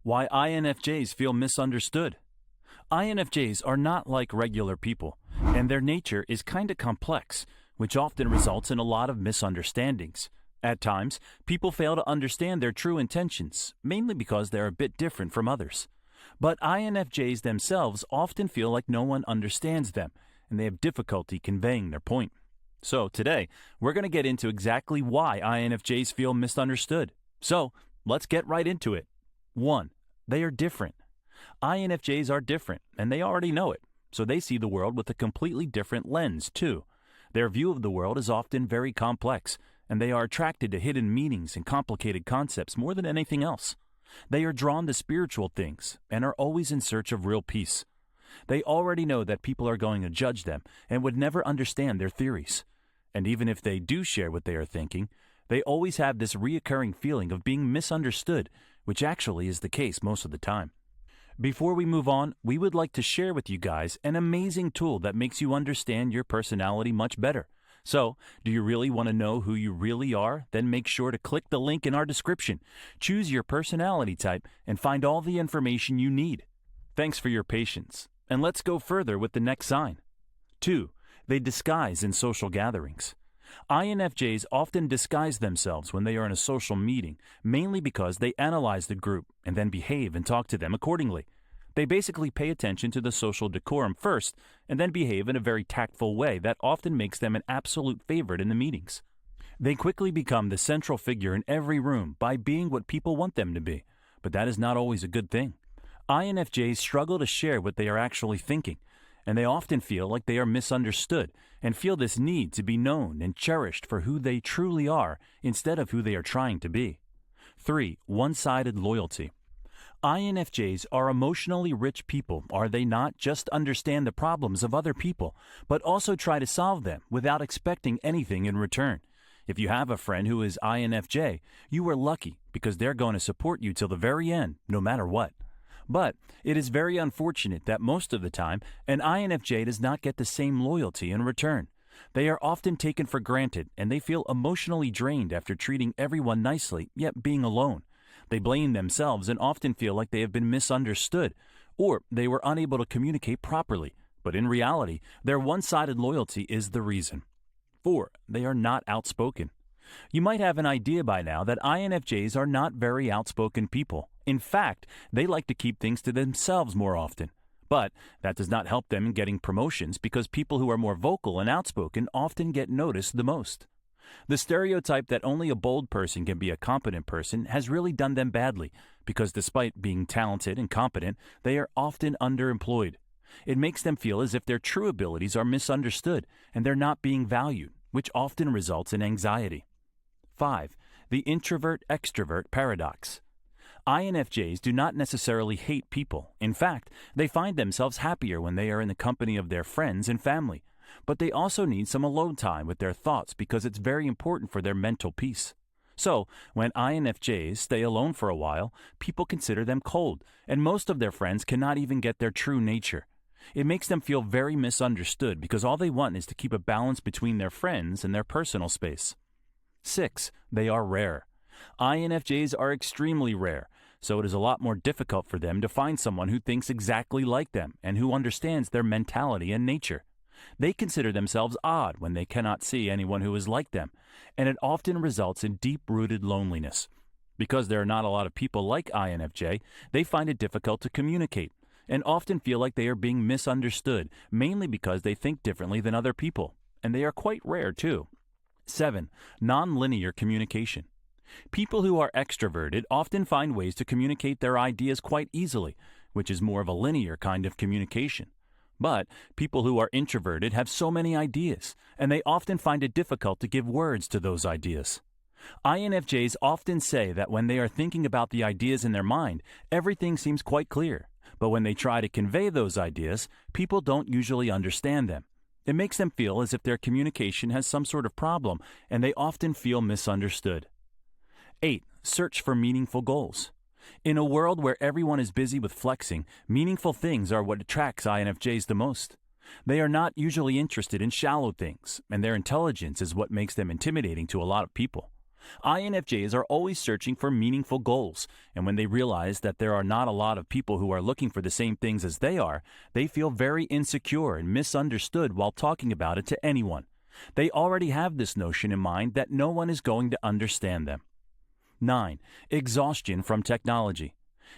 Why INFJs feel misunderstood. INFJs are not like regular people, and their nature is kinda complex, which often results in a lot of misunderstandings. At times, people fail to understand their true intentions, mainly because they're a bit different from others. But INFJs themselves often feel like no one understands them, and they have difficulty conveying their point. So today, we're going to get into exactly why INFJs feel misunderstood. So let's get right into it. 1. They are different. INFJs are different, and they already know it, so they see the world with a completely different lens, too. Their view of the world is often very complex, and they are attracted to hidden meanings and complicated concepts more than anything else. They are drawn to spiritual things and are always in search of real peace. They already know that people are going to judge them and would never understand their theories. And even if they do share what they are thinking, they always have this reoccurring feeling of being misunderstood, which actually is the case most of the time. Before we move on, we would like to share with you guys an amazing tool that makes you understand your personality much better. So, do you really want to know who you really are? Then make sure to click the link in our description, choose your personality type, and find all the information you need. Thanks for your patience, and let's go further with the next sign. 2. They disguise in social gatherings. INFJs often disguise themselves when they are in a social meeting, mainly because they analyze the group and then behave and talk to them accordingly. They basically pay attention to the social decorum first and then behave in a very tactful way that often makes them an absolute favorite in the meetings. They quickly become the central figure in every room by being what people want them to be, but that is not always a good thing. INFJs struggle to share what they are actually thinking, and they often feel like they are misunderstood and feel this need to be known and cherished for who they truly are instead of who they are trying to be. 3. One-sided loyalty. INFJs are emotionally rich people, are they not? Just understand the problems of other people, but also try to solve them without expecting anything in return. If you have a friend who is INFJ, you are lucky because they're going to support you till the very end, no matter what. But it is very unfortunate that most of the time, an INFJ does not get the same loyalty in return. They are often taken for granted, and they feel emotionally drained after treating everyone nicely, yet being alone. They blame themselves and often feel like they have been misunderstood, or they were unable to communicate properly, but in reality, their one-sided loyalty is the reason. 4. They are not outspoken. You might have an idea by now that INFJs are not very outspoken people. In fact, they like to keep things to themselves more often. But that does not help them in getting promotions because people who are more vocal and outspoken often get noticed the most. The stereotype that only a bold person can be a competent person has really done them badly because despite being talented and competent, they are often underemployed. It makes them feel as if their true abilities are misunderstood and they're not being valued, which often results in anxiety. 5. The introvert-extrovert paradox. INFJs do not necessarily hate people. In fact, they find themselves happier when they are in the company of their friends and family. But they also need some alone time with their thoughts because it's very important for their mental peace. So, when INFJs stay alone for a while, people consider them cold, and most of their friends cannot even get their true nature. It makes them feel very misunderstood because all they want is to keep a balance between their friends and their personal space. 6. They are rare. INFJs are extremely rare, so it is a lot more difficult for them to find someone who thinks exactly like them and who understands their mentality and nature. They consider themselves odd when they cannot see anyone who is like them, and it often results in deep-rooted loneliness. Because there are not a lot of people like INFJ, they find it difficult to communicate and often feel like they are being misunderstood, mainly because they think differently than other people, and they are quite rare too. 7. Non-linear communication. People who are extroverted often find ways to communicate their ideas quite easily, which is more of a linear kind of communication. But people who are introverted have so many ideas, and they often find it difficult to give words to those ideas. INFJs often say that when they are thinking about the ideas in their mind, everything seems quite clear. But when they try to convey those ideas, people don't usually understand them. It makes them feel as if their communication has some sort of problem, and they often feel misunderstood. 8. Search for meaningful goals. In a world where everyone is busy with flexing, meaningful things are what attracts INFJs the most. They are not usually interested in shallow things, and their intelligence is what makes them intimidating to a lot of people. INFJs are always searching for meaningful goals, and when they realize that there are not a lot of people who are looking for the same things as they are, they feel very insecure and misunderstood while talking about it to anyone. They already have this notion in mind that no one is going to understand them. 9. Exhaustion from technology.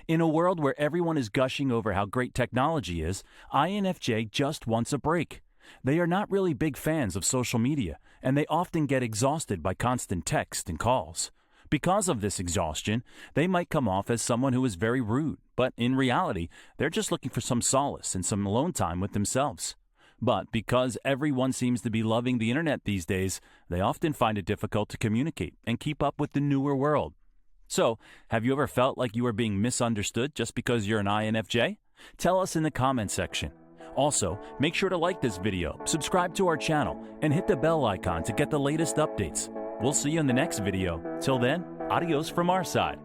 In a world where everyone is gushing over how great technology is, INFJ just wants a break. They are not really big fans of social media, and they often get exhausted by constant text and calls. Because of this exhaustion, they might come off as someone who is very rude, but in reality, they're just looking for some solace and some alone time with themselves. But because everyone seems to be loving the internet these days, they often find it difficult to communicate and keep up with the newer world. So, have you ever felt like you were being misunderstood just because you're an INFJ? Tell us in the comments section. Also, make sure to like this video, subscribe to our channel, and hit the bell icon to get the latest updates. We'll see you in the next video. Till then, adios from our side.